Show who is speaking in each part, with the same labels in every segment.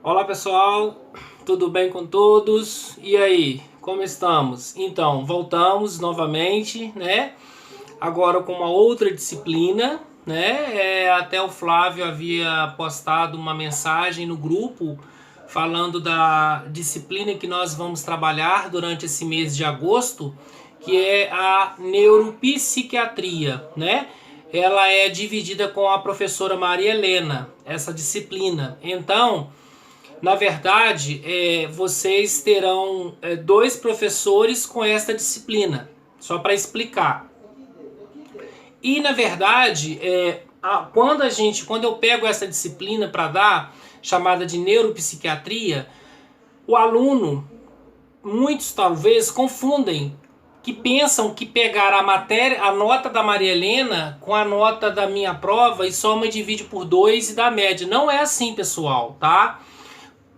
Speaker 1: Olá pessoal, tudo bem com todos? E aí, como estamos? Então, voltamos novamente, né? Agora com uma outra disciplina, né? Até o Flávio havia postado uma mensagem no grupo falando da disciplina que nós vamos trabalhar durante esse mês de agosto, que é a neuropsiquiatria, né? Ela é dividida com a professora Maria Helena, essa disciplina. Então, na verdade, vocês terão dois professores com esta disciplina, só para explicar. E na verdade, quando eu pego essa disciplina para dar, chamada de neuropsiquiatria, o aluno, muitos talvez confundem, que pensam que pegar a matéria, a nota da Maria Helena com a nota da minha prova e soma e divide por 2 e dá média. Não é assim, pessoal, tá?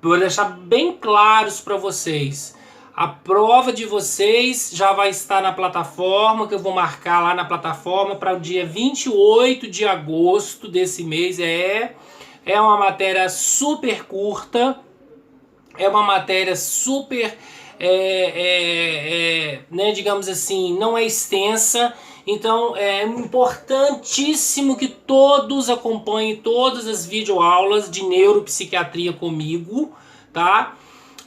Speaker 1: Vou deixar bem claros para vocês. A prova de vocês já vai estar na plataforma, que eu vou marcar lá na plataforma para o dia 28 de agosto desse mês. É uma matéria super curta, é uma matéria super, né, digamos assim, não é extensa. Então é importantíssimo que todos acompanhem todas as videoaulas de neuropsiquiatria comigo, tá?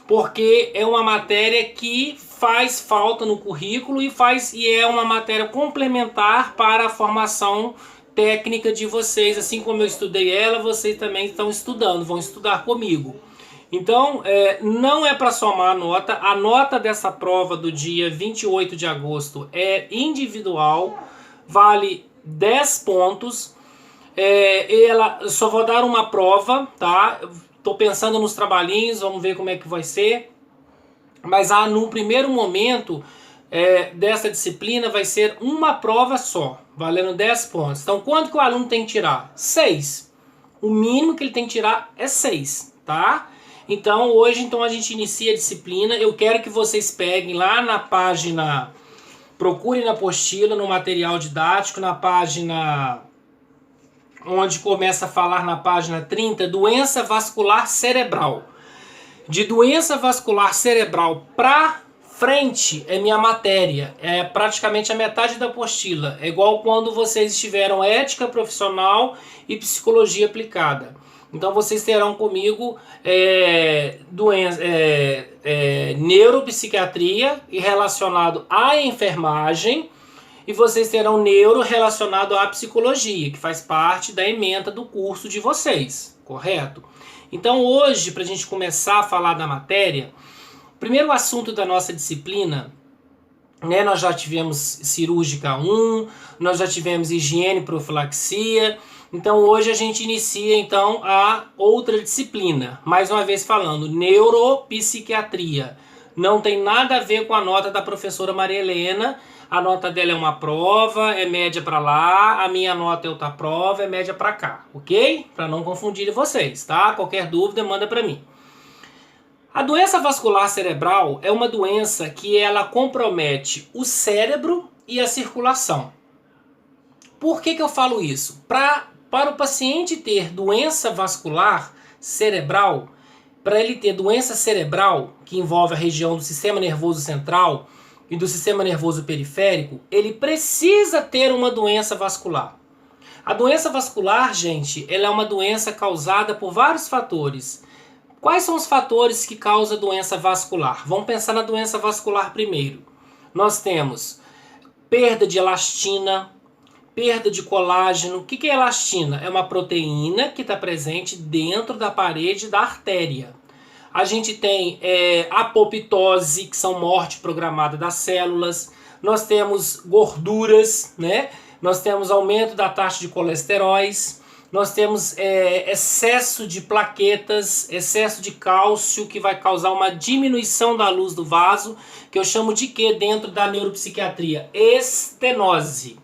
Speaker 1: Porque é uma matéria que faz falta no currículo e é uma matéria complementar para a formação técnica de vocês. Assim como eu estudei ela, vocês também estão estudando, vão estudar comigo. Então, não é para somar a nota. A nota dessa prova do dia 28 de agosto é individual, vale 10 pontos. Eu só vou dar uma prova, tá? Estou pensando nos trabalhinhos, vamos ver como é que vai ser. Mas no primeiro momento dessa disciplina vai ser uma prova só, valendo 10 pontos. Então, quanto que o aluno tem que tirar? 6. O mínimo que ele tem que tirar é 6, tá? Então, hoje a gente inicia a disciplina. Eu quero que vocês peguem lá na página, procurem na apostila, no material didático, na página onde começa a falar na página 30, doença vascular cerebral. De doença vascular cerebral para frente é minha matéria, é praticamente a metade da apostila. É igual quando vocês tiveram ética profissional e psicologia aplicada. Então vocês terão comigo neuropsiquiatria e relacionado à enfermagem, e vocês terão neuro relacionado à psicologia, que faz parte da ementa do curso de vocês, correto? Então hoje, para a gente começar a falar da matéria, o primeiro assunto da nossa disciplina, né, nós já tivemos cirúrgica 1, nós já tivemos higiene e profilaxia. Então hoje a gente inicia então a outra disciplina, mais uma vez falando, neuropsiquiatria. Não tem nada a ver com a nota da professora Maria Helena. A nota dela é uma prova, é média para lá, a minha nota é outra prova, é média para cá, ok? Para não confundir vocês, tá? Qualquer dúvida, manda para mim. A doença vascular cerebral é uma doença que ela compromete o cérebro e a circulação. Por que eu falo isso? Para o paciente ter doença vascular cerebral, para ele ter doença cerebral, que envolve a região do sistema nervoso central e do sistema nervoso periférico, ele precisa ter uma doença vascular. A doença vascular, gente, ela é uma doença causada por vários fatores. Quais são os fatores que causam doença vascular? Vamos pensar na doença vascular primeiro. Nós temos perda de elastina, perda de colágeno. O que é elastina? É uma proteína que está presente dentro da parede da artéria. A gente tem apoptose, que são morte programada das células. Nós temos gorduras, né? Nós temos aumento da taxa de colesteróis. Nós temos excesso de plaquetas, excesso de cálcio, que vai causar uma diminuição da luz do vaso, que eu chamo de quê dentro da neuropsiquiatria? Estenose.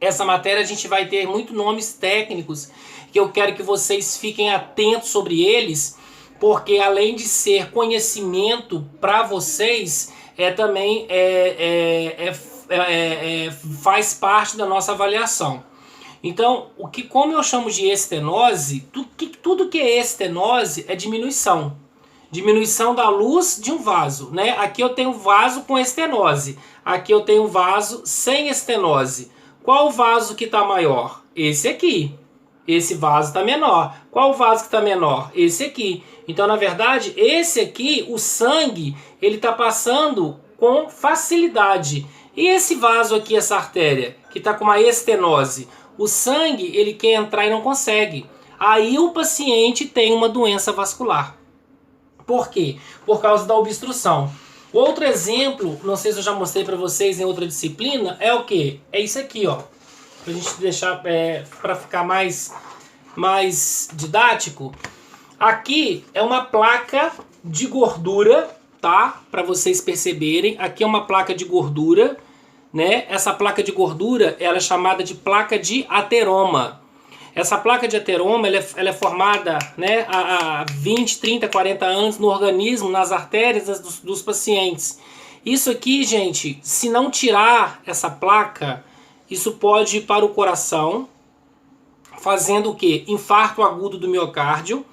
Speaker 1: Essa matéria a gente vai ter muitos nomes técnicos que eu quero que vocês fiquem atentos sobre eles, porque além de ser conhecimento para vocês, também faz parte da nossa avaliação. Então, como eu chamo de estenose, tudo que é estenose é diminuição. Diminuição da luz de um vaso, né? Aqui eu tenho vaso com estenose. Aqui eu tenho vaso sem estenose. Qual vaso que está maior? Esse aqui. Esse vaso está menor. Qual vaso que está menor? Esse aqui. Então, na verdade, esse aqui, o sangue, ele está passando com facilidade. E esse vaso aqui, essa artéria, que está com uma estenose, o sangue, ele quer entrar e não consegue. Aí o paciente tem uma doença vascular. Por quê? Por causa da obstrução. Outro exemplo, não sei se eu já mostrei para vocês em outra disciplina, é o quê? É isso aqui, ó. Pra gente deixar, para ficar mais didático. Aqui é uma placa de gordura, tá? Para vocês perceberem. Aqui é uma placa de gordura, né? Essa placa de gordura, ela é chamada de placa de ateroma. Essa placa de ateroma, ela é formada, né, há 20, 30, 40 anos no organismo, nas artérias dos pacientes. Isso aqui, gente, se não tirar essa placa, isso pode ir para o coração, fazendo o quê? Infarto agudo do miocárdio.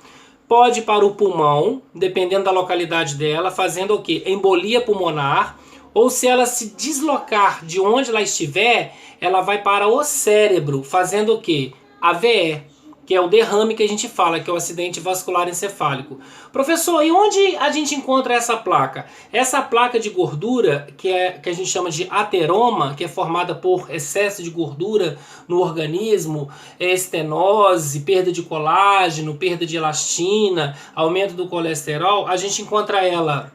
Speaker 1: Pode ir para o pulmão, dependendo da localidade dela, fazendo o quê? Embolia pulmonar. Ou se ela se deslocar de onde ela estiver, ela vai para o cérebro, fazendo o quê? AVE, que é o derrame que a gente fala, que é o acidente vascular encefálico. Professor, e onde a gente encontra essa placa? Essa placa de gordura, que a gente chama de ateroma, que é formada por excesso de gordura no organismo, estenose, perda de colágeno, perda de elastina, aumento do colesterol, a gente encontra ela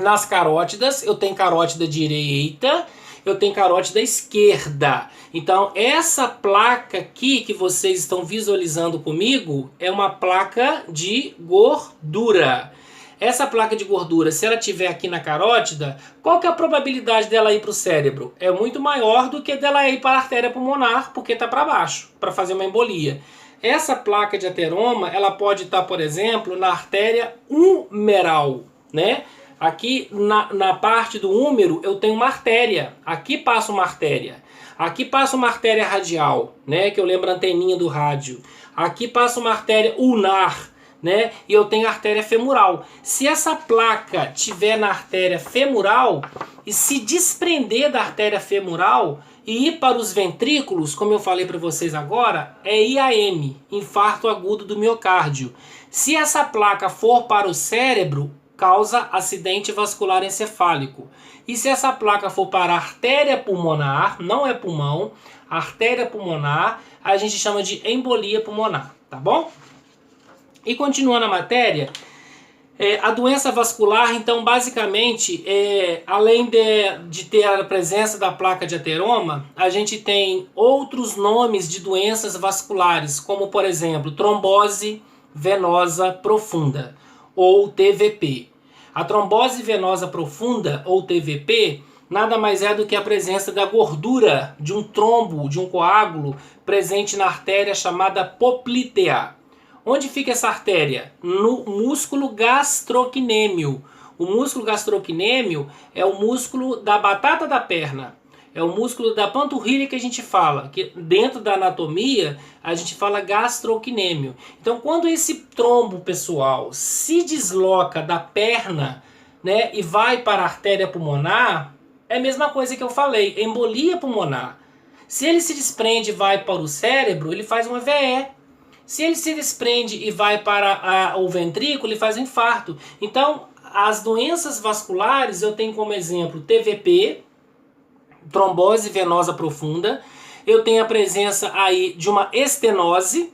Speaker 1: nas carótidas. Eu tenho carótida direita, eu tenho carótida esquerda. Então, essa placa aqui que vocês estão visualizando comigo é uma placa de gordura. Essa placa de gordura, se ela estiver aqui na carótida, qual que é a probabilidade dela ir para o cérebro? É muito maior do que dela ir para a artéria pulmonar, porque está para baixo, para fazer uma embolia. Essa placa de ateroma, ela pode estar, por exemplo, na artéria umeral, né? Aqui na parte do úmero eu tenho uma artéria. Aqui passa uma artéria. Aqui passa uma artéria radial, né? Que eu lembro a anteninha do rádio. Aqui passa uma artéria ulnar, né? E eu tenho a artéria femoral. Se essa placa tiver na artéria femoral e se desprender da artéria femoral e ir para os ventrículos, como eu falei para vocês agora, é IAM, infarto agudo do miocárdio. Se essa placa for para o cérebro, causa acidente vascular encefálico. E se essa placa for para a artéria pulmonar, não é pulmão, artéria pulmonar, a gente chama de embolia pulmonar, tá bom? E continuando a matéria, a doença vascular, então, basicamente, além de ter a presença da placa de ateroma, a gente tem outros nomes de doenças vasculares, como, por exemplo, trombose venosa profunda, ou TVP. A trombose venosa profunda, ou TVP, nada mais é do que a presença da gordura de um trombo, de um coágulo, presente na artéria chamada poplítea. Onde fica essa artéria? No músculo gastrocnêmio. O músculo gastrocnêmio é o músculo da batata da perna. É o músculo da panturrilha que a gente fala, que dentro da anatomia a gente fala gastrocnêmio. Então, quando esse trombo, pessoal, se desloca da perna, né, e vai para a artéria pulmonar, é a mesma coisa que eu falei, embolia pulmonar. Se ele se desprende e vai para o cérebro, ele faz uma VE. Se ele se desprende e vai para o ventrículo, ele faz um infarto. Então, as doenças vasculares eu tenho como exemplo TVP, trombose venosa profunda. Eu tenho a presença aí de uma estenose,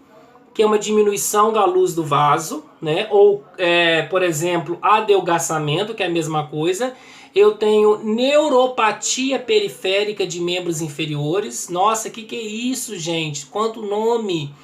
Speaker 1: que é uma diminuição da luz do vaso, né? Ou, por exemplo, adelgaçamento, que é a mesma coisa. Eu tenho neuropatia periférica de membros inferiores. Nossa, que é isso, gente? Quanto nome!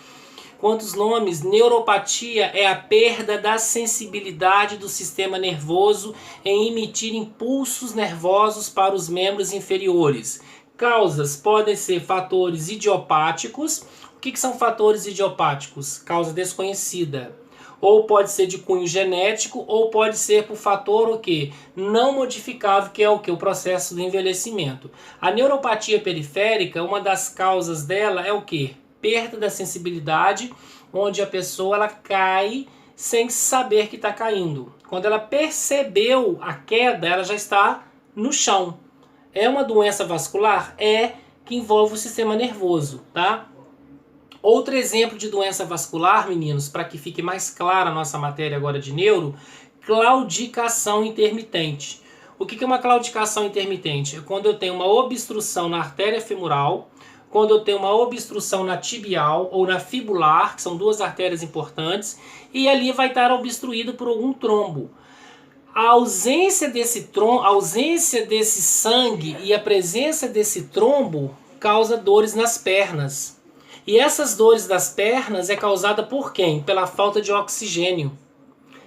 Speaker 1: Quantos nomes? Neuropatia é a perda da sensibilidade do sistema nervoso em emitir impulsos nervosos para os membros inferiores. Causas podem ser fatores idiopáticos. O que são fatores idiopáticos? Causa desconhecida. ou pode ser de cunho genético, ou pode ser por fator o quê? Não modificável, que é o que? O processo do envelhecimento. A neuropatia periférica, uma das causas dela é o quê? Perda da sensibilidade, onde a pessoa ela cai sem saber que está caindo. Quando ela percebeu a queda, ela já está no chão. É uma doença vascular? É, que envolve o sistema nervoso, tá? Outro exemplo de doença vascular, meninos, para que fique mais clara a nossa matéria agora de neuro, claudicação intermitente. O que é uma claudicação intermitente? É quando eu tenho uma obstrução na artéria femoral, quando eu tenho uma obstrução na tibial ou na fibular, que são duas artérias importantes, e ali vai estar obstruído por algum trombo. A ausência desse sangue e a presença desse trombo causa dores nas pernas. E essas dores das pernas é causada por quem? Pela falta de oxigênio.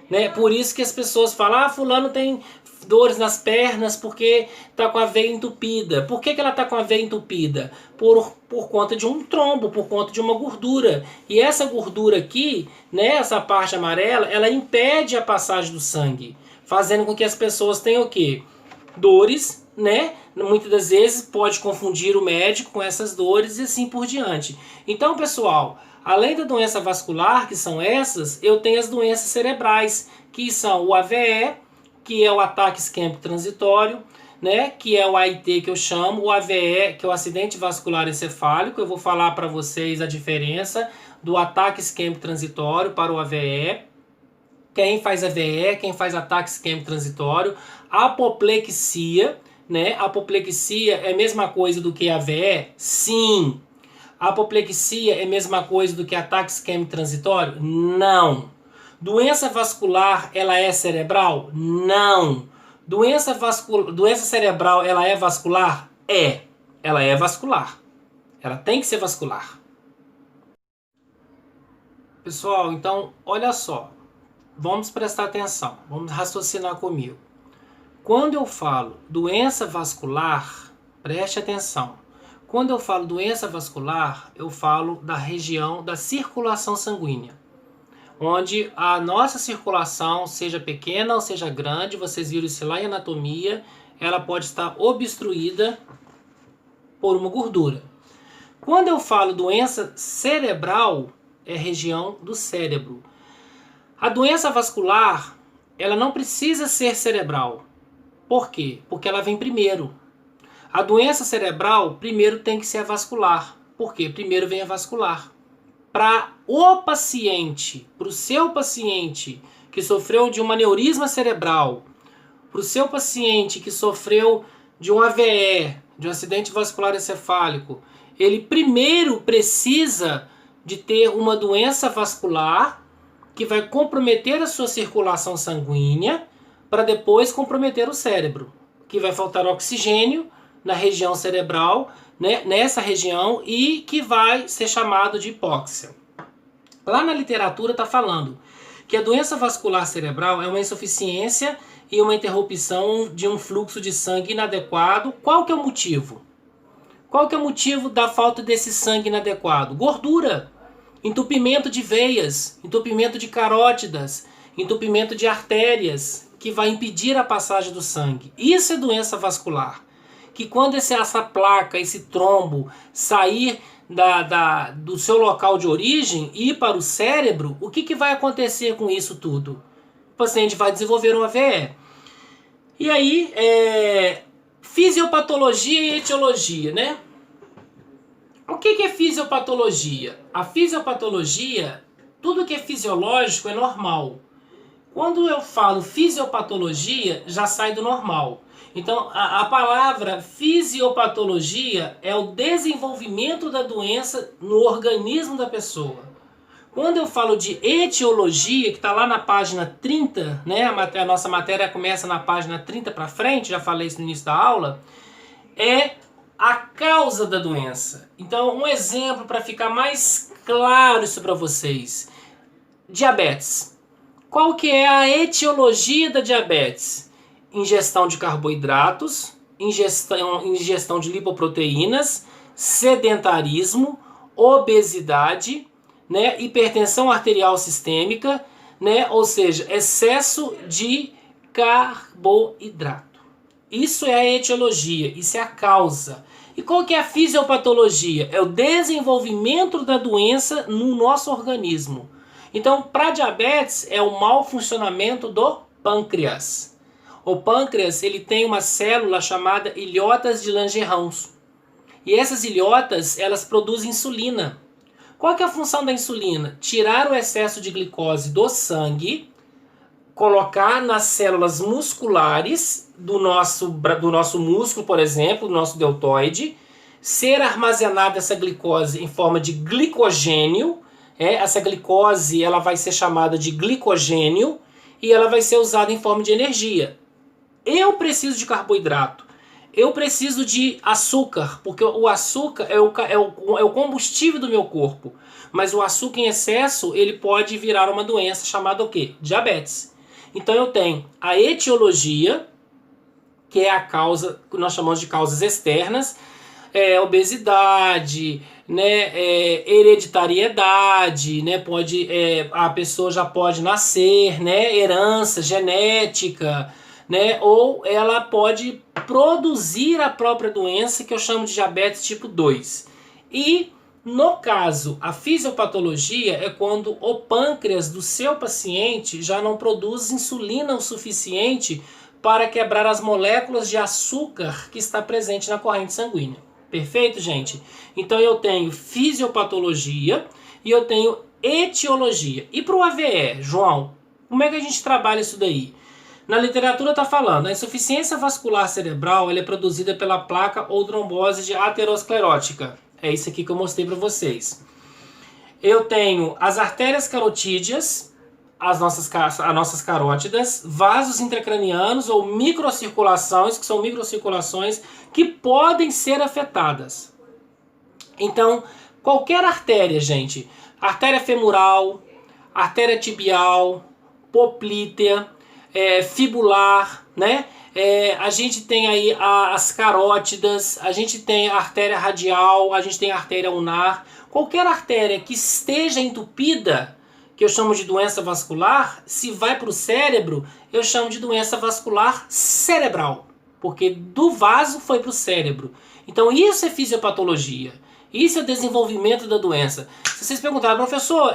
Speaker 1: Né? Por isso que as pessoas falam, fulano tem dores nas pernas porque está com a veia entupida. Por que ela está com a veia entupida? Por conta de um trombo, por conta de uma gordura. E essa gordura aqui, né, essa parte amarela, ela impede a passagem do sangue, fazendo com que as pessoas tenham o quê? Dores, né? Muitas das vezes pode confundir o médico com essas dores e assim por diante. Então, pessoal, além da doença vascular, que são essas, eu tenho as doenças cerebrais, que são o AVE, que é o ataque isquêmico transitório, né? Que é o AIT que eu chamo, o AVE, que é o acidente vascular encefálico. Eu vou falar para vocês a diferença do ataque isquêmico transitório para o AVE. Quem faz AVE, quem faz ataque isquêmico transitório, apoplexia, né? Apoplexia é a mesma coisa do que AVE? Sim. Apoplexia é a mesma coisa do que ataque isquêmico transitório? Não. Doença vascular, ela é cerebral? Não. Doença cerebral, ela é vascular? É. Ela é vascular. Ela tem que ser vascular. Pessoal, então, olha só. Vamos prestar atenção, vamos raciocinar comigo. Quando eu falo doença vascular, preste atenção. Quando eu falo doença vascular, eu falo da região da circulação sanguínea, onde a nossa circulação, seja pequena ou seja grande, vocês viram isso lá em anatomia, ela pode estar obstruída por uma gordura. Quando eu falo doença cerebral, é região do cérebro. A doença vascular, ela não precisa ser cerebral. Por quê? Porque ela vem primeiro. A doença cerebral, primeiro tem que ser a vascular. Por quê? Primeiro vem a vascular. Para o paciente, para o seu paciente que sofreu de um aneurisma cerebral, para o seu paciente que sofreu de um AVE, de um acidente vascular encefálico, ele primeiro precisa de ter uma doença vascular que vai comprometer a sua circulação sanguínea para depois comprometer o cérebro, que vai faltar oxigênio na região cerebral, né, nessa região, e que vai ser chamado de hipóxia. Lá na literatura está falando que a doença vascular cerebral é uma insuficiência e uma interrupção de um fluxo de sangue inadequado. Qual que é o motivo? Qual que é o motivo da falta desse sangue inadequado? Gordura. Entupimento de veias, entupimento de carótidas, entupimento de artérias, que vai impedir a passagem do sangue. Isso é doença vascular. Que quando essa placa, esse trombo, sair do seu local de origem e ir para o cérebro, o que vai acontecer com isso tudo? O paciente vai desenvolver um AVE. E aí, fisiopatologia e etiologia, né? O que é fisiopatologia? A fisiopatologia, tudo que é fisiológico é normal. Quando eu falo fisiopatologia, já sai do normal. Então, a palavra fisiopatologia é o desenvolvimento da doença no organismo da pessoa. Quando eu falo de etiologia, que está lá na página 30, né? A nossa matéria começa na página 30 para frente, já falei isso no início da aula, é a causa da doença. Então, um exemplo para ficar mais claro isso para vocês. Diabetes. Qual que é a etiologia da diabetes? Ingestão de carboidratos, ingestão de lipoproteínas, sedentarismo, obesidade, né, hipertensão arterial sistêmica, né? Ou seja, excesso de carboidrato. Isso é a etiologia, isso é a causa. E qual que é a fisiopatologia? É o desenvolvimento da doença no nosso organismo. Então, para diabetes, é o mau funcionamento do pâncreas. O pâncreas, ele tem uma célula chamada ilhotas de Langerhans. E essas ilhotas, elas produzem insulina. Qual que é a função da insulina? Tirar o excesso de glicose do sangue, colocar nas células musculares do nosso músculo, por exemplo, do nosso deltoide, ser armazenada essa glicose em forma de glicogênio. Essa glicose ela vai ser chamada de glicogênio e ela vai ser usada em forma de energia. Eu preciso de carboidrato. Eu preciso de açúcar, porque o açúcar é o combustível do meu corpo. Mas o açúcar em excesso, ele pode virar uma doença chamada o quê? Diabetes. Então eu tenho a etiologia, que é a causa, que nós chamamos de causas externas, obesidade, né, hereditariedade, né, a pessoa já pode nascer, né, herança genética, né, ou ela pode produzir a própria doença, que eu chamo de diabetes tipo 2. E, no caso, a fisiopatologia é quando o pâncreas do seu paciente já não produz insulina o suficiente para quebrar as moléculas de açúcar que está presente na corrente sanguínea. Perfeito, gente? Então eu tenho fisiopatologia e eu tenho etiologia. E para o AVE, João, como é que a gente trabalha isso daí? Na literatura está falando, a insuficiência vascular cerebral ela é produzida pela placa ou trombose de aterosclerótica. É isso aqui que eu mostrei para vocês. Eu tenho as artérias carotídeas, as nossas carótidas, vasos intracranianos ou microcirculações, que são microcirculações que podem ser afetadas. Então, qualquer artéria, gente, artéria femoral, artéria tibial, poplítea, fibular, né? A gente tem aí as carótidas, a gente tem a artéria radial, a gente tem a artéria ulnar. Qualquer artéria que esteja entupida, que eu chamo de doença vascular, se vai para o cérebro, eu chamo de doença vascular cerebral, porque do vaso foi para o cérebro. Então isso é fisiopatologia, isso é o desenvolvimento da doença. Se vocês perguntarem, professor,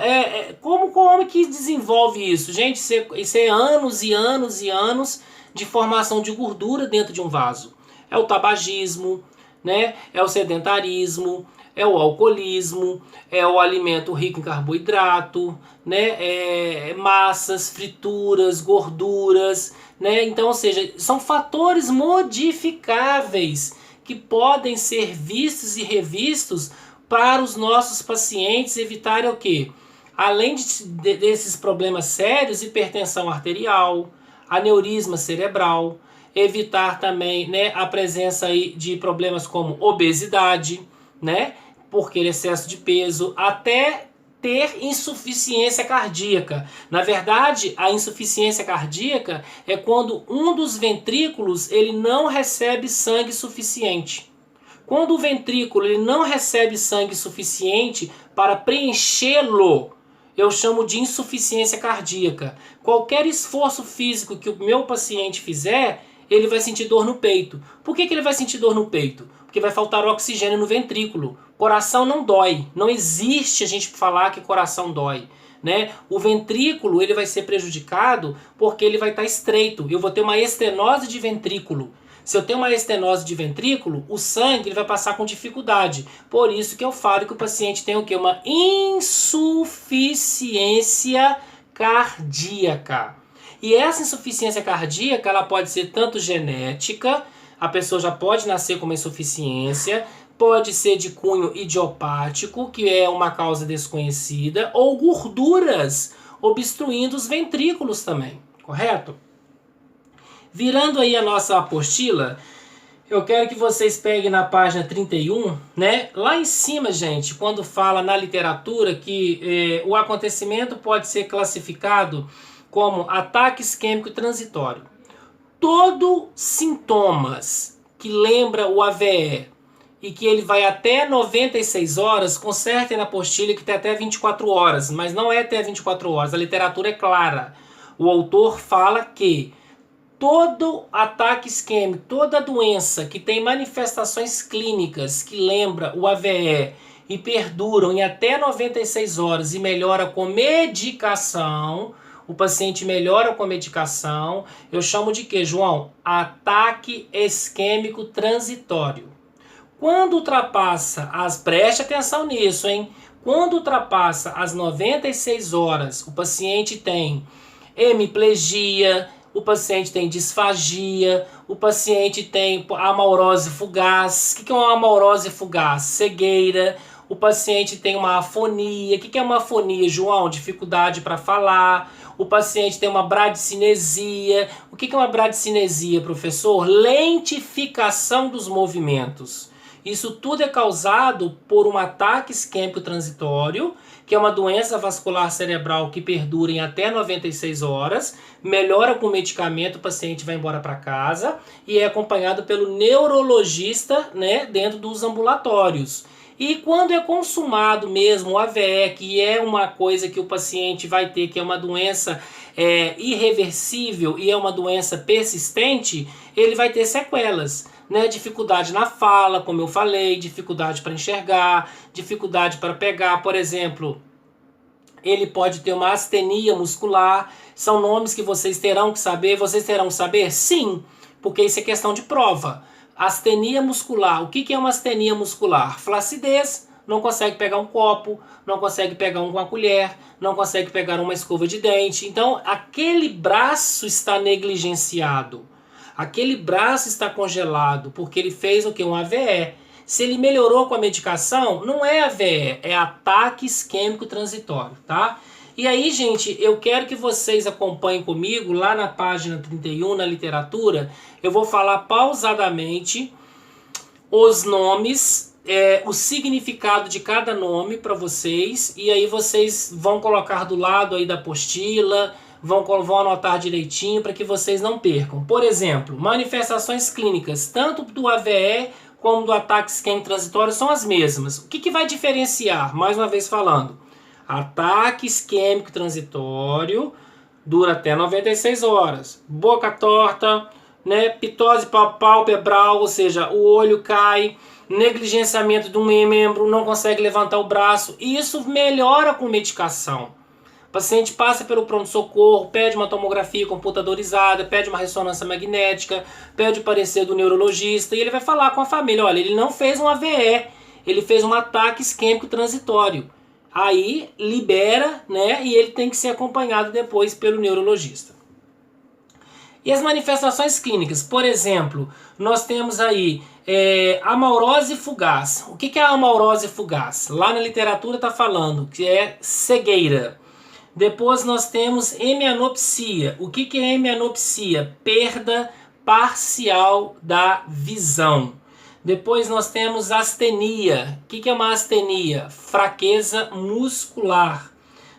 Speaker 1: como que desenvolve isso? Gente, isso é anos e anos e anos de formação de gordura dentro de um vaso. É o tabagismo, né? É o sedentarismo, é o alcoolismo, é o alimento rico em carboidrato, né? Massas, frituras, gorduras, né? Então, ou seja, são fatores modificáveis que podem ser vistos e revistos para os nossos pacientes evitarem o quê? Além desses problemas sérios, hipertensão arterial, aneurisma cerebral, evitar também, né, a presença aí de problemas como obesidade, né, porque excesso de peso, até ter insuficiência cardíaca. Na verdade, a insuficiência cardíaca é quando um dos ventrículos ele não recebe sangue suficiente. Quando o ventrículo ele não recebe sangue suficiente para preenchê-lo, eu chamo de insuficiência cardíaca. Qualquer esforço físico que o meu paciente fizer, ele vai sentir dor no peito. Por que ele vai sentir dor no peito? Porque vai faltar oxigênio no ventrículo. Coração não dói. Não existe a gente falar que coração dói, né? O ventrículo ele vai ser prejudicado porque ele vai estar estreito. Eu vou ter uma estenose de ventrículo. Se eu tenho uma estenose de ventrículo, o sangue ele vai passar com dificuldade. Por isso que eu falo que o paciente tem o quê? Uma insuficiência cardíaca. E essa insuficiência cardíaca ela pode ser tanto genética, a pessoa já pode nascer com uma insuficiência, pode ser de cunho idiopático, que é uma causa desconhecida, ou gorduras obstruindo os ventrículos também, correto? Virando aí a nossa apostila, eu quero que vocês peguem na página 31, né? Lá em cima, gente, quando fala na literatura que o acontecimento pode ser classificado como ataque isquêmico transitório. Todos sintomas que lembra o AVE e que ele vai até 96 horas, consertem na apostila que tem até 24 horas, mas não é até 24 horas, a literatura é clara. O autor fala que todo ataque isquêmico, toda doença que tem manifestações clínicas que lembra o AVE e perduram em até 96 horas e melhora com medicação, o paciente melhora com medicação, eu chamo de quê, João? Ataque isquêmico transitório. Quando ultrapassa preste atenção nisso, hein? Quando ultrapassa as 96 horas, o paciente tem hemiplegia, o paciente tem disfagia, o paciente tem amaurose fugaz. O que é uma amaurose fugaz? Cegueira. O paciente tem uma afonia. O que é uma afonia, João? Dificuldade para falar. O paciente tem uma bradicinesia. O que é uma bradicinesia, professor? Lentificação dos movimentos. Isso tudo é causado por um ataque isquêmico transitório, que é uma doença vascular cerebral que perdura em até 96 horas, melhora com medicamento, o paciente vai embora para casa e é acompanhado pelo neurologista, né, dentro dos ambulatórios. E quando é consumado mesmo o AVE, que é uma coisa que o paciente vai ter, que é uma doença irreversível e é uma doença persistente, ele vai ter sequelas. Né, dificuldade na fala, como eu falei, dificuldade para enxergar, dificuldade para pegar, por exemplo, ele pode ter uma astenia muscular, são nomes que vocês terão que saber. Vocês terão que saber? Sim, porque isso é questão de prova. Astenia muscular, o que é uma astenia muscular? Flacidez, não consegue pegar um copo, não consegue pegar uma colher, não consegue pegar uma escova de dente, então aquele braço está negligenciado. Aquele braço está congelado porque ele fez o que? Um AVE. Se ele melhorou com a medicação, não é AVE, é ataque isquêmico transitório, tá? E aí, gente, eu quero que vocês acompanhem comigo lá na página 31, na literatura. Eu vou falar pausadamente os nomes, o significado de cada nome para vocês. E aí vocês vão colocar do lado aí da apostila, vão anotar direitinho para que vocês não percam. Por exemplo, manifestações clínicas, tanto do AVE como do ataque isquêmico transitório, são as mesmas. O que vai diferenciar? Mais uma vez falando, ataque isquêmico transitório dura até 96 horas. Boca torta, né? Pitose palpebral, ou seja, o olho cai, negligenciamento de um membro, não consegue levantar o braço. E isso melhora com medicação. O paciente passa pelo pronto-socorro, pede uma tomografia computadorizada, pede uma ressonância magnética, pede o parecer do neurologista e ele vai falar com a família, olha, ele não fez um AVE, ele fez um ataque isquêmico transitório. Aí libera, né, e ele tem que ser acompanhado depois pelo neurologista. E as manifestações clínicas, por exemplo, nós temos aí amaurose fugaz. O que é a amaurose fugaz? Lá na literatura está falando que é cegueira. Depois nós temos hemianopsia. O que é hemianopsia? Perda parcial da visão. Depois nós temos astenia. O que é uma astenia? Fraqueza muscular.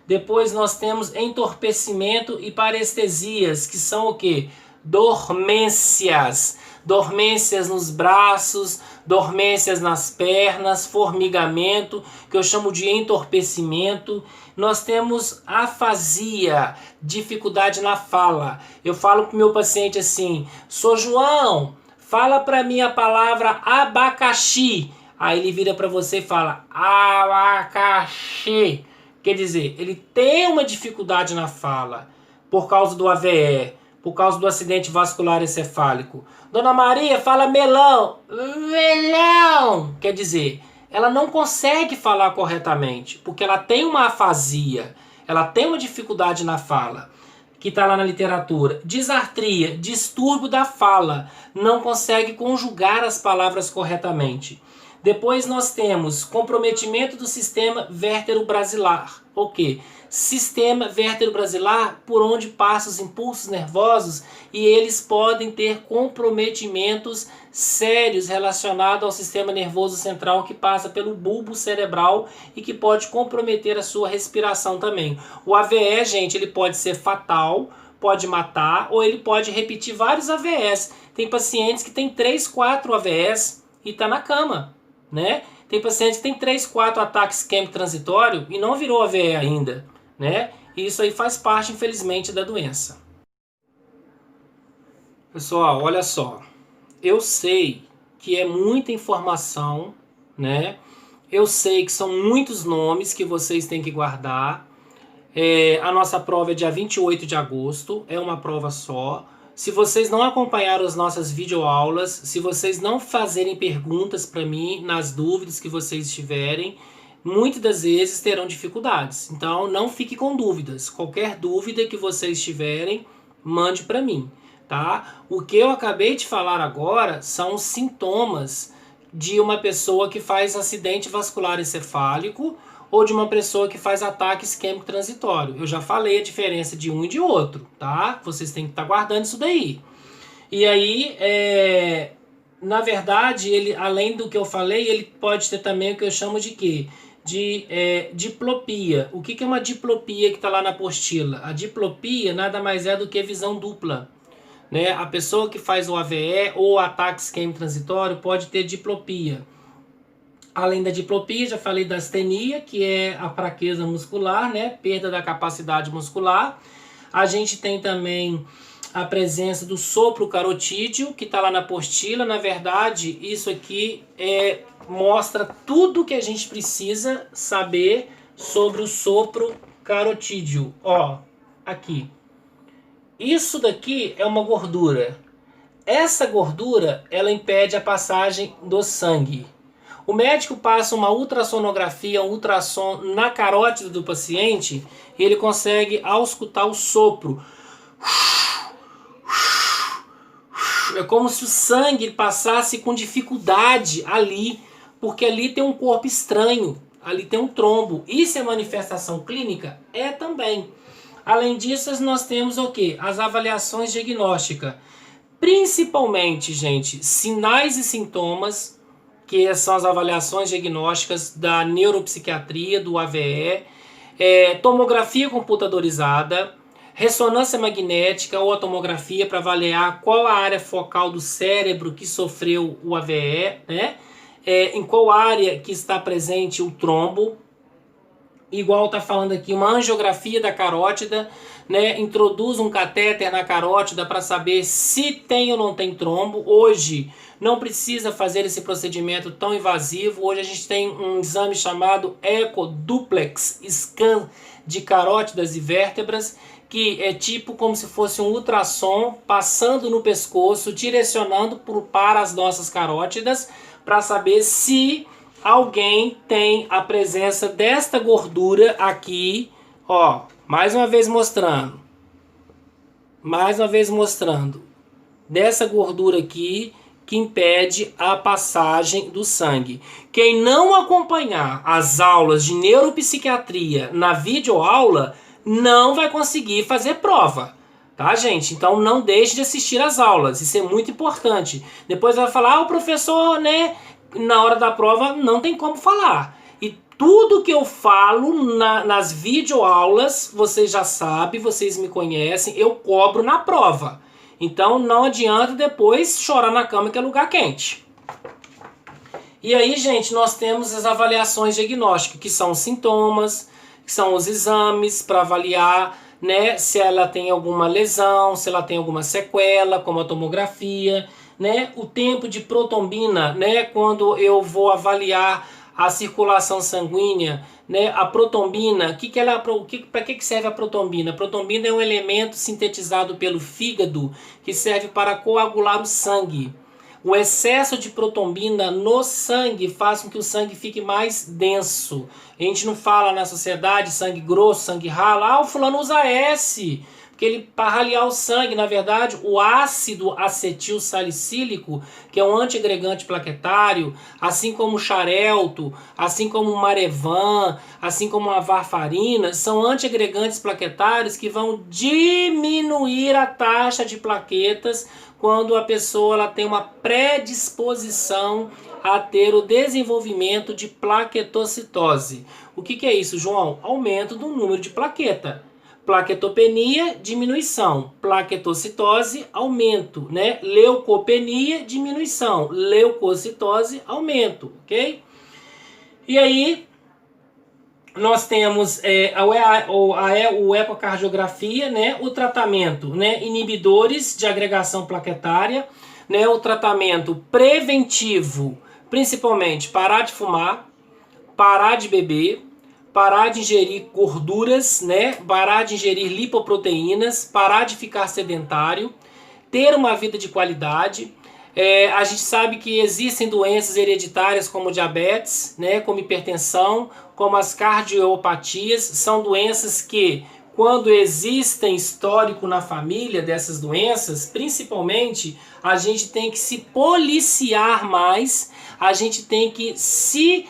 Speaker 1: Depois nós temos entorpecimento e parestesias, que são o quê? Dormências. Dormências nos braços, dormências nas pernas, formigamento, que eu chamo de entorpecimento. Nós temos afasia, dificuldade na fala. Eu falo para o meu paciente assim, Sou João, fala para mim a palavra abacaxi. Aí ele vira para você e fala, abacaxi. Quer dizer, ele tem uma dificuldade na fala por causa do AVE, por causa do acidente vascular encefálico. Dona Maria, fala melão. Melão! Quer dizer, ela não consegue falar corretamente, porque ela tem uma afasia, ela tem uma dificuldade na fala, que está lá na literatura. Disartria, distúrbio da fala, não consegue conjugar as palavras corretamente. Depois nós temos comprometimento do sistema vértebro-basilar. O quê? Sistema vértebro-basilar por onde passam os impulsos nervosos e eles podem ter comprometimentos sérios relacionados ao sistema nervoso central que passa pelo bulbo cerebral e que pode comprometer a sua respiração também. O AVE, gente, ele pode ser fatal, pode matar ou ele pode repetir vários AVEs. Tem pacientes que têm 3, 4 AVEs e está na cama. né? Tem paciente que tem 3, 4 ataques isquêmico transitório e não virou AVE ainda, né? E isso aí faz parte, infelizmente, da doença. Pessoal, olha só. Eu sei que é muita informação, né? Eu sei que são muitos nomes que vocês têm que guardar. A nossa prova é dia 28 de agosto, é uma prova só. Se vocês não acompanharam as nossas videoaulas, se vocês não fazerem perguntas para mim nas dúvidas que vocês tiverem, muitas das vezes terão dificuldades. Então não fique com dúvidas. Qualquer dúvida que vocês tiverem, mande para mim, tá? O que eu acabei de falar agora são os sintomas de uma pessoa que faz acidente vascular encefálico ou de uma pessoa que faz ataque isquêmico transitório. Eu já falei a diferença de um e de outro, tá? Vocês têm que estar guardando isso daí. E aí, na verdade, ele, além do que eu falei, ele pode ter também o que eu chamo de quê? De diplopia. O que é uma diplopia que está lá na apostila? A diplopia nada mais é do que visão dupla, né? A pessoa que faz o AVE ou ataque isquêmico transitório pode ter diplopia. Além da diplopia, já falei da astenia, que é a fraqueza muscular, né? Perda da capacidade muscular. A gente tem também a presença do sopro carotídeo, que está lá na apostila. Na verdade, isso aqui mostra tudo que a gente precisa saber sobre o sopro carotídeo. Ó, aqui. Isso daqui é uma gordura. Essa gordura, ela impede a passagem do sangue. O médico passa uma ultrassonografia, um ultrassom na carótida do paciente e ele consegue auscultar o sopro. É como se o sangue passasse com dificuldade ali, porque ali tem um corpo estranho, ali tem um trombo. Isso é manifestação clínica? É também. Além disso, nós temos o quê? As avaliações diagnósticas. Principalmente, gente, sinais e sintomas, que são as avaliações diagnósticas da neuropsiquiatria, do AVE, tomografia computadorizada, ressonância magnética ou a tomografia para avaliar qual a área focal do cérebro que sofreu o AVE, né? Em qual área que está presente o trombo. Igual está falando aqui, uma angiografia da carótida, né? Introduz um catéter na carótida para saber se tem ou não tem trombo. Hoje não precisa fazer esse procedimento tão invasivo. Hoje a gente tem um exame chamado Eco Duplex Scan de carótidas e vértebras, que é tipo como se fosse um ultrassom passando no pescoço, direcionando para as nossas carótidas, para saber se alguém tem a presença desta gordura aqui, ó, mais uma vez mostrando, dessa gordura aqui que impede a passagem do sangue. Quem não acompanhar as aulas de neuropsiquiatria na videoaula não vai conseguir fazer prova, tá, gente? Então não deixe de assistir as aulas, isso é muito importante. Depois vai falar, o professor, né, na hora da prova não tem como falar. E tudo que eu falo nas videoaulas, vocês já sabem, vocês me conhecem, eu cobro na prova. Então não adianta depois chorar na cama que é lugar quente. E aí, gente, nós temos as avaliações diagnósticas, que são os sintomas, que são os exames para avaliar, né, se ela tem alguma lesão, se ela tem alguma sequela, como a tomografia, né, o tempo de protombina, né, quando eu vou avaliar a circulação sanguínea, né, a protombina, para que serve a protombina? A protombina é um elemento sintetizado pelo fígado que serve para coagular o sangue. O excesso de protombina no sangue faz com que o sangue fique mais denso. A gente não fala na sociedade sangue grosso, sangue ralo. O fulano usa S, porque ele para ralear o sangue. Na verdade, o ácido acetil salicílico, que é um antiagregante plaquetário, assim como o xarelto, assim como o marevan, assim como a varfarina, são antiagregantes plaquetários que vão diminuir a taxa de plaquetas quando a pessoa ela tem uma predisposição a ter o desenvolvimento de plaquetocitose. O que é isso, João? Aumento do número de plaqueta. Plaquetopenia, diminuição. Plaquetocitose, aumento, né? Leucopenia, diminuição. Leucocitose, aumento, ok? E aí, nós temos o ecocardiografia, né? O tratamento, né? Inibidores de agregação plaquetária, né? O tratamento preventivo, principalmente parar de fumar, parar de beber, parar de ingerir gorduras, né? Parar de ingerir lipoproteínas, parar de ficar sedentário, ter uma vida de qualidade. A gente sabe que existem doenças hereditárias como diabetes, né? Como hipertensão, como as cardiopatias. São doenças que, quando existem histórico na família dessas doenças, principalmente, a gente tem que se policiar mais, a gente tem que se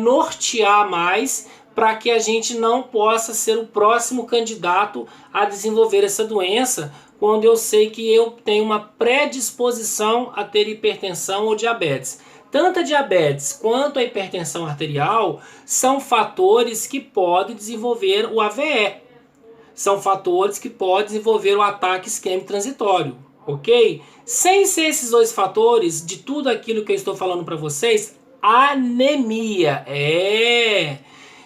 Speaker 1: nortear mais, para que a gente não possa ser o próximo candidato a desenvolver essa doença, quando eu sei que eu tenho uma predisposição a ter hipertensão ou diabetes. Tanto a diabetes quanto a hipertensão arterial são fatores que podem desenvolver o AVE. São fatores que podem desenvolver o ataque isquêmico transitório, ok? Sem ser esses dois fatores, de tudo aquilo que eu estou falando para vocês, anemia.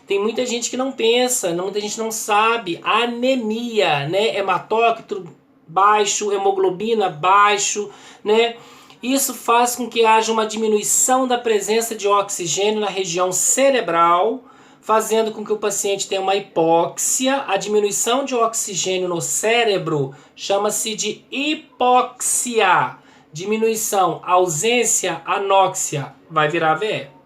Speaker 1: Tem muita gente que não pensa, muita gente não sabe. Anemia, né? Hematócrito baixo, hemoglobina baixo, né? Isso faz com que haja uma diminuição da presença de oxigênio na região cerebral, fazendo com que o paciente tenha uma hipóxia. A diminuição de oxigênio no cérebro chama-se de hipóxia. Diminuição, ausência, anóxia, vai virar AVE.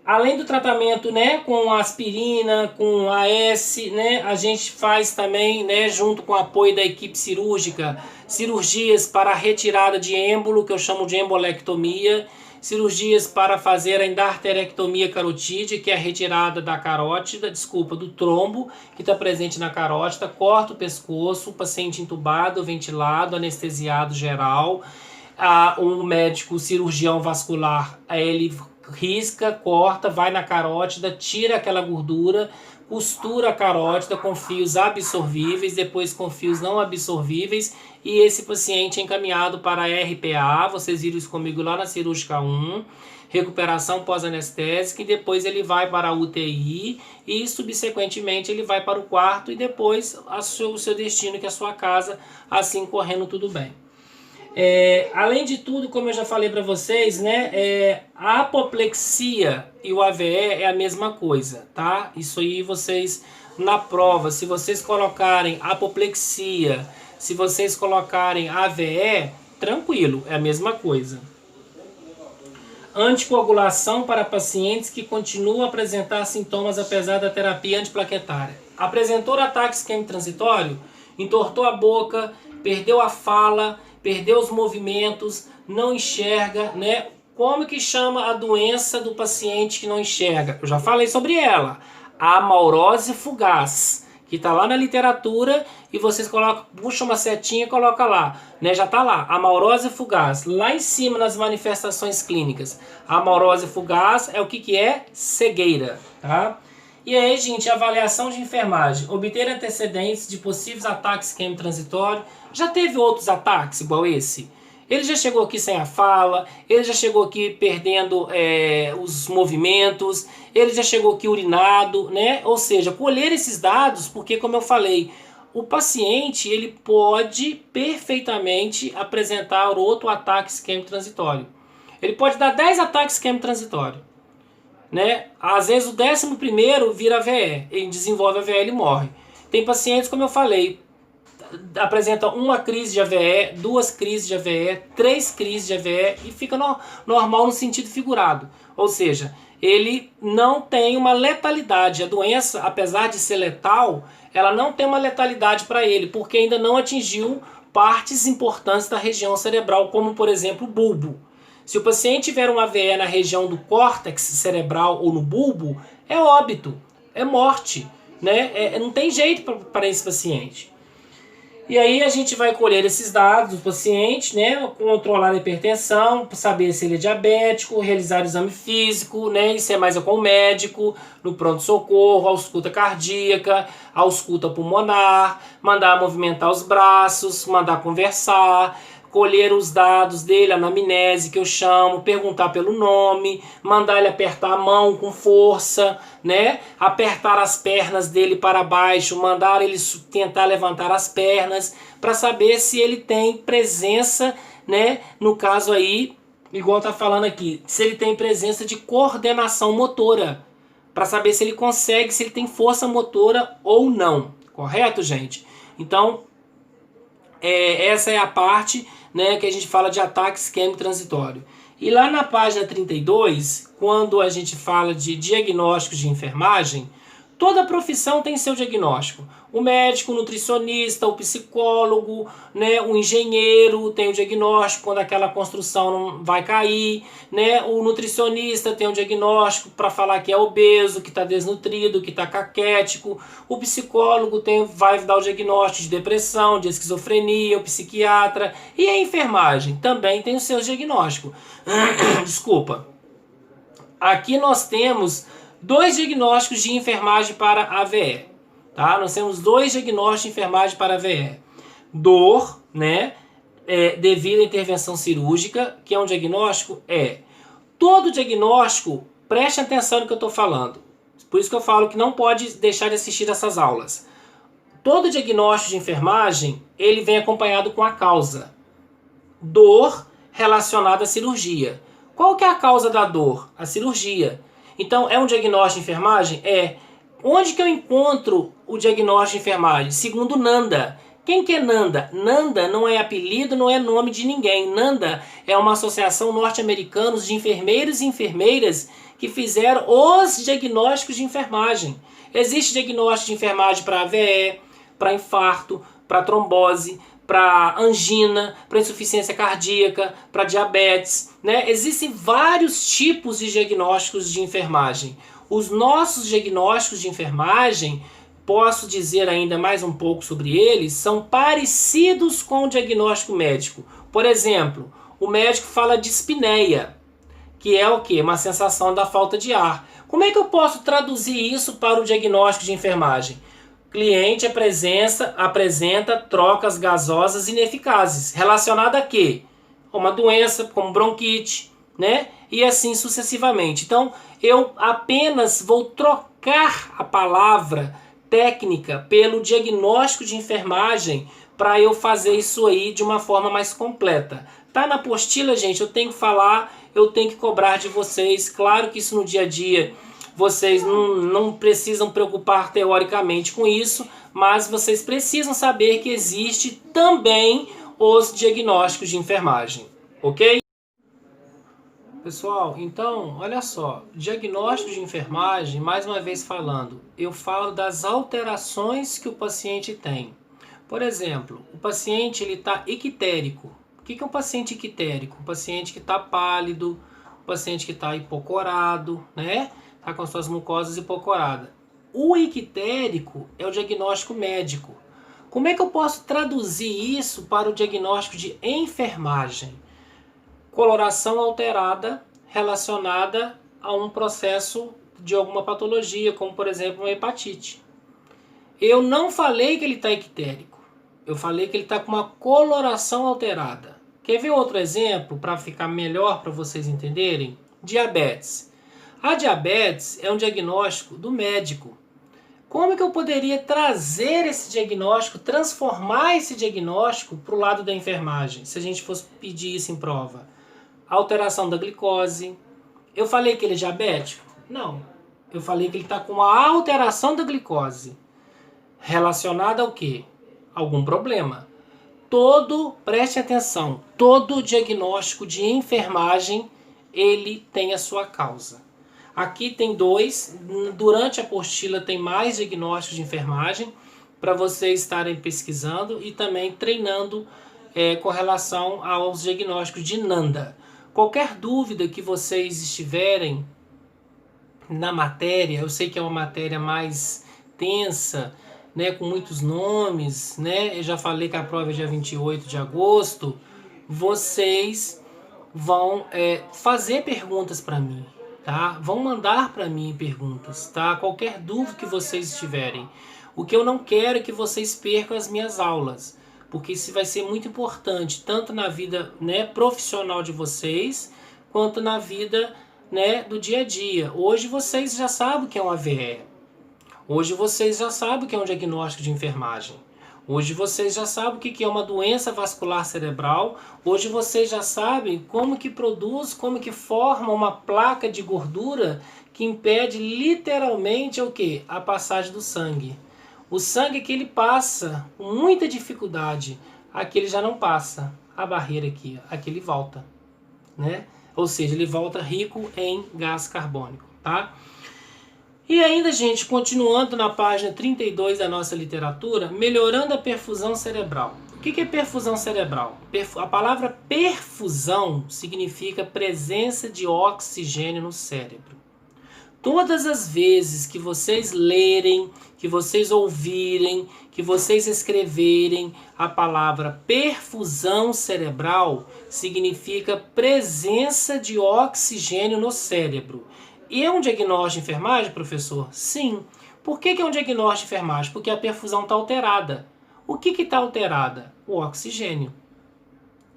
Speaker 1: Além do tratamento, né, com aspirina, com AS, né, a gente faz também, né, junto com o apoio da equipe cirúrgica, cirurgias para a retirada de êmbolo, que eu chamo de embolectomia, cirurgias para fazer a endarterectomia carotídea, que é a retirada da carótida, do trombo que está presente na carótida, corta o pescoço, o paciente entubado, ventilado, anestesiado geral, um médico cirurgião vascular, ele risca, corta, vai na carótida, tira aquela gordura, costura a carótida com fios absorvíveis, depois com fios não absorvíveis, e esse paciente é encaminhado para a RPA. Vocês viram isso comigo lá na cirúrgica 1, recuperação pós-anestésica, e depois ele vai para a UTI, e subsequentemente ele vai para o quarto, e depois o seu destino, que é a sua casa, assim correndo tudo bem. Além de tudo, como eu já falei para vocês, né, a apoplexia e o AVE é a mesma coisa, tá? Isso aí vocês, na prova, se vocês colocarem apoplexia, se vocês colocarem AVE, tranquilo, é a mesma coisa. Anticoagulação para pacientes que continuam a apresentar sintomas apesar da terapia antiplaquetária. Apresentou ataque isquêmico transitório, entortou a boca, perdeu a fala, perdeu os movimentos, não enxerga, né? Como que chama a doença do paciente que não enxerga? Eu já falei sobre ela, a amaurose fugaz, que está lá na literatura, e vocês colocam, puxa uma setinha e coloca lá, né? Já está lá, amaurose fugaz, lá em cima nas manifestações clínicas. A amaurose fugaz é o que é? Cegueira, tá? E aí, gente, avaliação de enfermagem. Obter antecedentes de possíveis ataques isquêmico transitório. Já teve outros ataques igual esse? Ele já chegou aqui sem a fala, ele já chegou aqui perdendo os movimentos, ele já chegou aqui urinado, né? Ou seja, colher esses dados, porque, como eu falei, o paciente ele pode perfeitamente apresentar outro ataque isquêmico transitório. Ele pode dar 10 ataques isquêmico transitório, né? Às vezes o 11º vira AVE, ele desenvolve AVE e morre. Tem pacientes, como eu falei, apresenta uma crise de AVE, 2 crises de AVE, 3 crises de AVE e fica normal no sentido figurado. Ou seja, ele não tem uma letalidade. A doença, apesar de ser letal, ela não tem uma letalidade para ele, porque ainda não atingiu partes importantes da região cerebral, como por exemplo o bulbo. Se o paciente tiver um AVE na região do córtex cerebral ou no bulbo, é óbito, é morte, né? Não tem jeito para esse paciente. E aí a gente vai colher esses dados do paciente, né, controlar a hipertensão, saber se ele é diabético, realizar o exame físico, né, isso é mais com o médico, no pronto-socorro, ausculta cardíaca, ausculta pulmonar, mandar movimentar os braços, mandar conversar, colher os dados dele, a anamnese que eu chamo, perguntar pelo nome, mandar ele apertar a mão com força, né? Apertar as pernas dele para baixo, mandar ele tentar levantar as pernas para saber se ele tem presença, né? No caso aí, igual tá falando aqui, se ele tem presença de coordenação motora, para saber se ele consegue, se ele tem força motora ou não, correto, gente? Então, essa é a parte, né, que a gente fala de ataque isquêmico transitório. E lá na página 32, quando a gente fala de diagnósticos de enfermagem, toda profissão tem seu diagnóstico. O médico, o nutricionista, o psicólogo, né, o engenheiro tem o diagnóstico quando aquela construção não vai cair, né? O nutricionista tem o diagnóstico para falar que é obeso, que está desnutrido, que está caquético. O psicólogo vai dar o diagnóstico de depressão, de esquizofrenia, o psiquiatra. E a enfermagem também tem os seus diagnósticos. Desculpa. Aqui nós temos 2 diagnósticos de enfermagem para AVE. Tá? Nós temos 2 diagnósticos de enfermagem para AVE. Dor, né? Devido à intervenção cirúrgica, que é um diagnóstico, todo diagnóstico, preste atenção no que eu estou falando. Por isso que eu falo que não pode deixar de assistir essas aulas. Todo diagnóstico de enfermagem, ele vem acompanhado com a causa. Dor relacionada à cirurgia. Qual que é a causa da dor? A cirurgia. Então, é um diagnóstico de enfermagem? Onde que eu encontro o diagnóstico de enfermagem? Segundo Nanda. Quem que é Nanda? Nanda não é apelido, não é nome de ninguém. Nanda é uma associação norte-americana de enfermeiros e enfermeiras que fizeram os diagnósticos de enfermagem. Existe diagnóstico de enfermagem para AVE, para infarto, para trombose, para angina, para insuficiência cardíaca, para diabetes, né? Existem vários tipos de diagnósticos de enfermagem. Os nossos diagnósticos de enfermagem, posso dizer ainda mais um pouco sobre eles, são parecidos com o diagnóstico médico. Por exemplo, o médico fala de dispneia, que é o quê? Uma sensação da falta de ar. Como é que eu posso traduzir isso para o diagnóstico de enfermagem? Cliente apresenta trocas gasosas ineficazes, relacionada a quê? A uma doença como bronquite, né? E assim sucessivamente. Então, eu apenas vou trocar a palavra técnica pelo diagnóstico de enfermagem para eu fazer isso aí de uma forma mais completa. Tá na apostila, gente, eu tenho que falar, eu tenho que cobrar de vocês. Claro que isso no dia a dia vocês não precisam preocupar teoricamente com isso, mas vocês precisam saber que existe também os diagnósticos de enfermagem, ok? Pessoal, então, olha só, diagnóstico de enfermagem, mais uma vez falando, eu falo das alterações que o paciente tem. Por exemplo, o paciente está ictérico. O que é um paciente ictérico? Um paciente que está pálido, um paciente que está hipocorado, né? Está com suas mucosas hipocoradas. O ictérico é o diagnóstico médico. Como é que eu posso traduzir isso para o diagnóstico de enfermagem? Coloração alterada relacionada a um processo de alguma patologia, como por exemplo uma hepatite. Eu não falei que ele está ictérico, eu falei que ele está com uma coloração alterada. Quer ver outro exemplo para ficar melhor para vocês entenderem? Diabetes. A diabetes é um diagnóstico do médico. Como é que eu poderia trazer esse diagnóstico, transformar esse diagnóstico para o lado da enfermagem, se a gente fosse pedir isso em prova? Alteração da glicose. Eu falei que ele é diabético? Não. Eu falei que ele está com uma alteração da glicose. Relacionada ao quê? Algum problema. Preste atenção, todo diagnóstico de enfermagem, ele tem a sua causa. Aqui tem 2, durante a apostila tem mais diagnósticos de enfermagem, para vocês estarem pesquisando e também treinando com relação aos diagnósticos de Nanda. Qualquer dúvida que vocês estiverem na matéria, eu sei que é uma matéria mais tensa, né, com muitos nomes, né? Eu já falei que a prova é dia 28 de agosto. Vocês vão fazer perguntas para mim, tá? Vão mandar para mim perguntas, tá? Qualquer dúvida que vocês tiverem. O que eu não quero é que vocês percam as minhas aulas, porque isso vai ser muito importante, tanto na vida, né, profissional de vocês, quanto na vida, né, do dia a dia. Hoje vocês já sabem o que é um AVE. Hoje vocês já sabem o que é um diagnóstico de enfermagem. Hoje vocês já sabem o que é uma doença vascular cerebral. Hoje vocês já sabem como que produz, como que forma uma placa de gordura que impede literalmente o quê? A passagem do sangue. O sangue que ele passa com muita dificuldade, aqui ele já não passa. A barreira aqui ele volta, né? Ou seja, ele volta rico em gás carbônico, tá? E ainda, gente, continuando na página 32 da nossa literatura, melhorando a perfusão cerebral. O que é perfusão cerebral? A palavra perfusão significa presença de oxigênio no cérebro. Todas as vezes que vocês lerem, que vocês ouvirem, que vocês escreverem a palavra perfusão cerebral, significa presença de oxigênio no cérebro. E é um diagnóstico de enfermagem, professor? Sim. Por que é um diagnóstico de enfermagem? Porque a perfusão está alterada. O que está alterada? O oxigênio.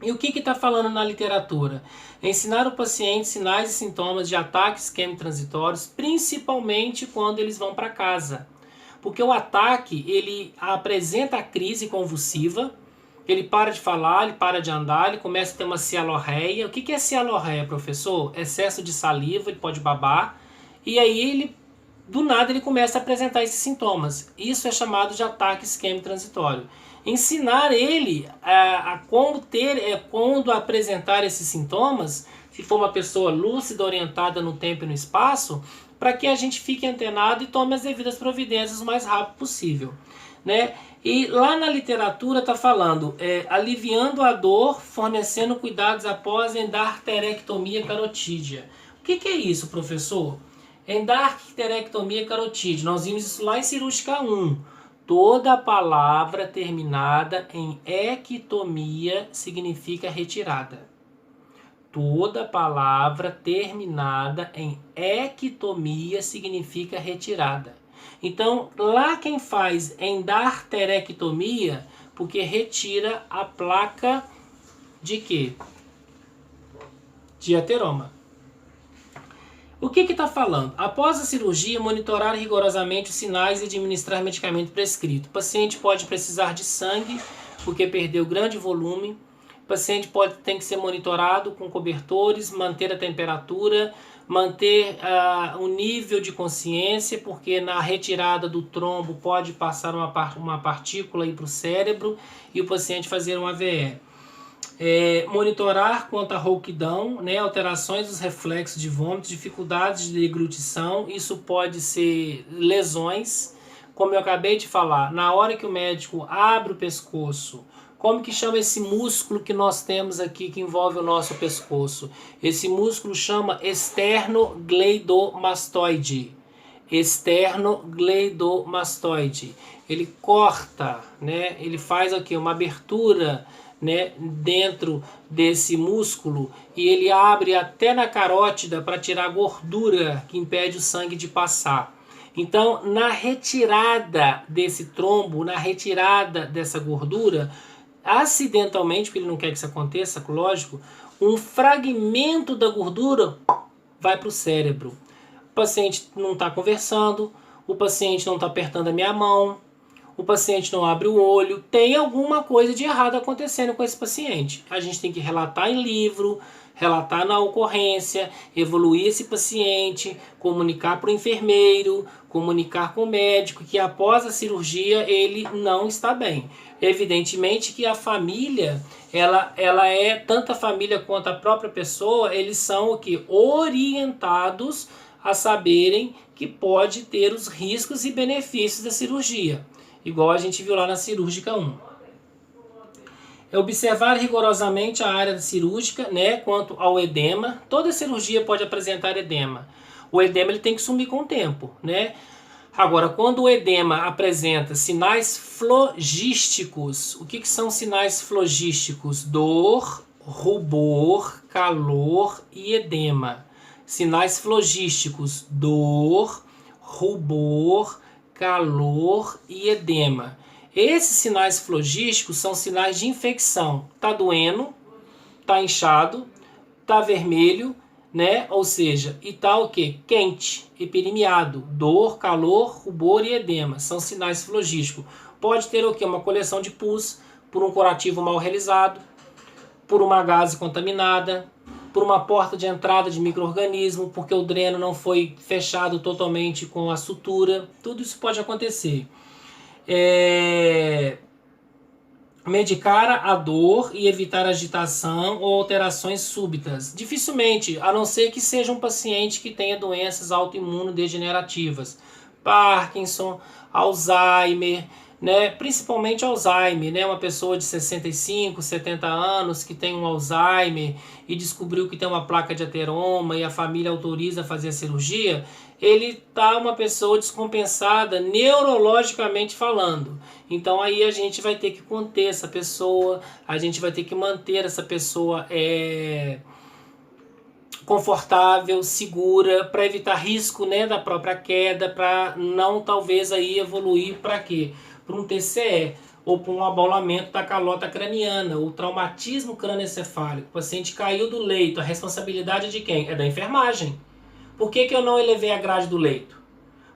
Speaker 1: E o que está falando na literatura? Ensinar o paciente sinais e sintomas de ataques quimio-transitórios, principalmente quando eles vão para casa. Porque o ataque, ele apresenta a crise convulsiva, ele para de falar, ele para de andar, ele começa a ter uma cialorreia. O que é cialorreia, professor? Excesso de saliva, ele pode babar. E aí, do nada, ele começa a apresentar esses sintomas. Isso é chamado de ataque isquêmico-transitório. Ensinar ele quando apresentar esses sintomas, se for uma pessoa lúcida, orientada no tempo e no espaço, para que a gente fique antenado e tome as devidas providências o mais rápido possível, né? E lá na literatura está falando aliviando a dor, fornecendo cuidados após endarterectomia carotídea. O que é isso, professor? Endarterectomia carotídea. Nós vimos isso lá em cirúrgica 1. Toda palavra terminada em ectomia significa retirada. Toda palavra terminada em ectomia significa retirada. Então, lá quem faz endarterectomia, porque retira a placa de quê? De ateroma. O que está falando? Após a cirurgia, monitorar rigorosamente os sinais e administrar medicamento prescrito. O paciente pode precisar de sangue, porque perdeu grande volume. O paciente tem que ser monitorado com cobertores, manter a temperatura, manter o nível de consciência, porque na retirada do trombo pode passar uma partícula para o cérebro e o paciente fazer um AVE. Monitorar quanto à rouquidão, né, alterações dos reflexos de vômito, dificuldades de deglutição, isso pode ser lesões, como eu acabei de falar, na hora que o médico abre o pescoço. Como que chama esse músculo que nós temos aqui que envolve o nosso pescoço? Esse músculo chama esternogleidomastoide. Esternogleidomastoide. Ele corta, né? Ele faz aqui uma abertura, né, dentro desse músculo e ele abre até na carótida para tirar a gordura que impede o sangue de passar. Então, na retirada desse trombo, na retirada dessa gordura, acidentalmente, porque ele não quer que isso aconteça, lógico, um fragmento da gordura vai para o cérebro. O paciente não está conversando, o paciente não está apertando a minha mão, o paciente não abre o olho, tem alguma coisa de errado acontecendo com esse paciente. A gente tem que relatar em livro, relatar na ocorrência, evoluir esse paciente, comunicar para o enfermeiro, comunicar com o médico que após a cirurgia ele não está bem. Evidentemente que a família, ela é, tanto a família quanto a própria pessoa, eles são o que? Orientados a saberem que pode ter os riscos e benefícios da cirurgia. Igual a gente viu lá na cirúrgica 1. Observar rigorosamente a área cirúrgica, né, quanto ao edema. Toda cirurgia pode apresentar edema. O edema ele tem que sumir com o tempo, né? Agora, quando o edema apresenta sinais flogísticos, o que são sinais flogísticos? Dor, rubor, calor e edema. Sinais flogísticos: dor, rubor, calor e edema. Esses sinais flogísticos são sinais de infecção. Tá doendo, tá inchado, tá vermelho, né? Ou seja, e tá o quê? Quente, epidermiado, dor, calor, rubor e edema. São sinais flogísticos. Pode ter o quê? Uma coleção de pus por um curativo mal realizado, por uma gase contaminada, por uma porta de entrada de micro-organismo, porque o dreno não foi fechado totalmente com a sutura. Tudo isso pode acontecer. Medicar a dor e evitar agitação ou alterações súbitas. Dificilmente, a não ser que seja um paciente que tenha doenças autoimunodegenerativas, Parkinson, Alzheimer, né? Principalmente Alzheimer, né? Uma pessoa de 65, 70 anos que tem um Alzheimer e descobriu que tem uma placa de ateroma e a família autoriza a fazer a cirurgia, ele tá uma pessoa descompensada neurologicamente falando. Então aí a gente vai ter que conter essa pessoa, a gente vai ter que manter essa pessoa confortável, segura, para evitar risco, né, da própria queda, para não talvez aí evoluir para quê? Para um TCE ou para um abaulamento da calota craniana, o traumatismo crânioencefálico. O paciente caiu do leito, a responsabilidade é de quem? É da enfermagem. Por que eu não elevei a grade do leito?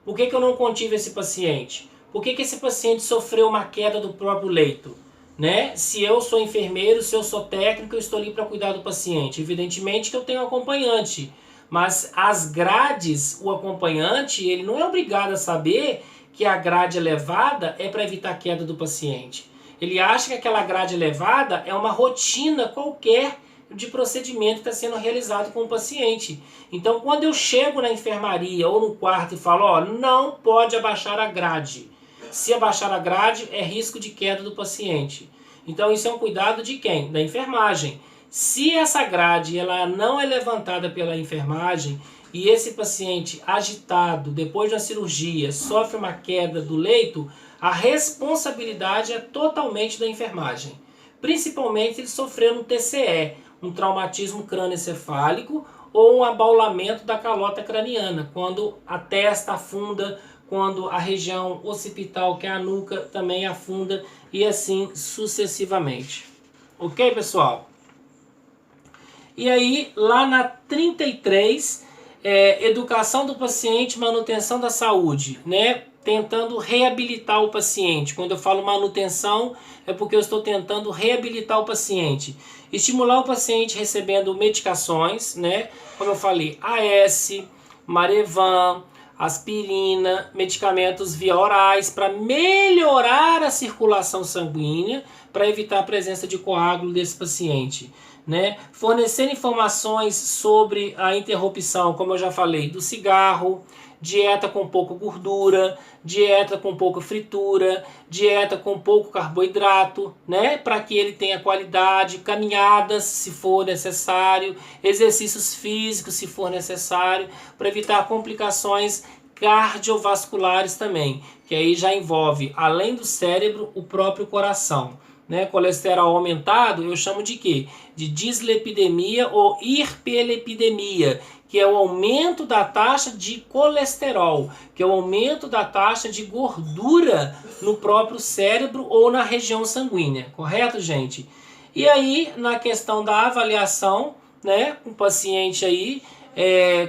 Speaker 1: Por que eu não contive esse paciente? Por que esse paciente sofreu uma queda do próprio leito? Né? Se eu sou enfermeiro, se eu sou técnico, eu estou ali para cuidar do paciente. Evidentemente que eu tenho acompanhante, mas as grades, o acompanhante, ele não é obrigado a saber que a grade elevada é para evitar a queda do paciente. Ele acha que aquela grade elevada é uma rotina qualquer de procedimento que está sendo realizado com o paciente. Então, quando eu chego na enfermaria ou no quarto e falo, ó, não pode abaixar a grade. Se abaixar a grade, é risco de queda do paciente. Então, isso é um cuidado de quem? Da enfermagem. Se essa grade ela não é levantada pela enfermagem e esse paciente agitado, depois de uma cirurgia, sofre uma queda do leito, a responsabilidade é totalmente da enfermagem. Principalmente ele sofrendo um TCE, um traumatismo crânioencefálico ou um abaulamento da calota craniana, quando a testa afunda, quando a região occipital, que é a nuca, também afunda e assim sucessivamente. Ok, pessoal? E aí, lá na 33, educação do paciente, manutenção da saúde, né? Tentando reabilitar o paciente. Quando eu falo manutenção, é porque eu estou tentando reabilitar o paciente. Estimular o paciente recebendo medicações, né? Como eu falei, AS, Marevan, aspirina, medicamentos via orais para melhorar a circulação sanguínea, para evitar a presença de coágulo desse paciente. Né? Fornecer informações sobre a interrupção, como eu já falei, do cigarro, dieta com pouca gordura, dieta com pouca fritura, dieta com pouco carboidrato, né? Para que ele tenha qualidade, caminhadas se for necessário, exercícios físicos se for necessário, para evitar complicações cardiovasculares também, que aí já envolve, além do cérebro, o próprio coração. Né, colesterol aumentado, eu chamo de quê? De dislipidemia ou hiperlipidemia, que é o aumento da taxa de colesterol, que é o aumento da taxa de gordura no próprio cérebro ou na região sanguínea, correto, gente? E aí, na questão da avaliação, né, um paciente aí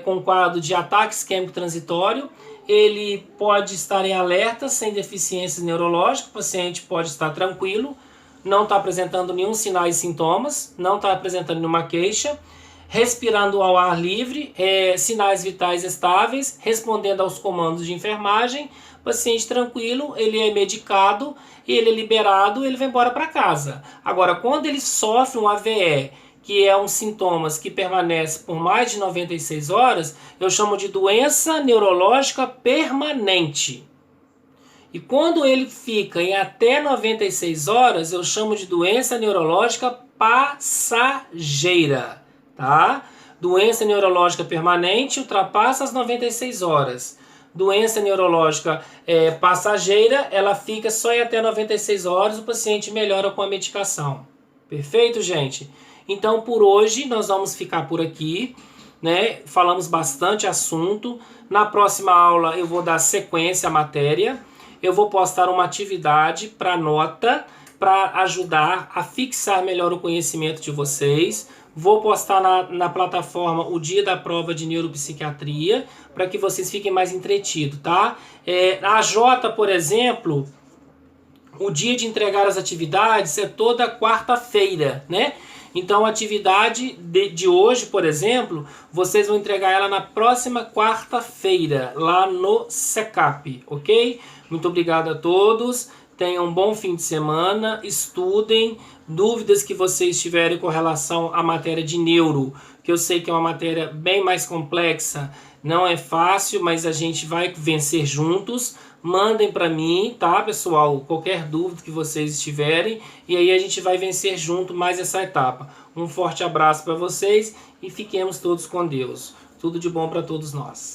Speaker 1: com quadro de ataque isquêmico transitório, ele pode estar em alerta sem deficiências neurológicas, o paciente pode estar tranquilo, não está apresentando nenhum sinal e sintomas, não está apresentando nenhuma queixa, respirando ao ar livre, sinais vitais estáveis, respondendo aos comandos de enfermagem, paciente tranquilo, ele é medicado, ele é liberado, ele vai embora para casa. Agora, quando ele sofre um AVE, que é um sintomas que permanece por mais de 96 horas, eu chamo de doença neurológica permanente. E quando ele fica em até 96 horas, eu chamo de doença neurológica passageira, tá? Doença neurológica permanente ultrapassa as 96 horas. doença neurológica passageira, ela fica só em até 96 horas, o paciente melhora com a medicação. Perfeito, gente? Então, por hoje, nós vamos ficar por aqui, né? Falamos bastante assunto. Na próxima aula, eu vou dar sequência à matéria. Eu vou postar uma atividade para nota, para ajudar a fixar melhor o conhecimento de vocês. Vou postar na plataforma o dia da prova de neuropsiquiatria, para que vocês fiquem mais entretidos, tá? A Jota, por exemplo, o dia de entregar as atividades é toda quarta-feira, né? Então a atividade de hoje, por exemplo, vocês vão entregar ela na próxima quarta-feira, lá no SECAP, ok? Muito obrigado a todos. Tenham um bom fim de semana, estudem. Dúvidas que vocês tiverem com relação à matéria de neuro, que eu sei que é uma matéria bem mais complexa, não é fácil, mas a gente vai vencer juntos. Mandem para mim, tá, pessoal? Qualquer dúvida que vocês tiverem, e aí a gente vai vencer junto mais essa etapa. Um forte abraço para vocês e fiquemos todos com Deus. Tudo de bom para todos nós.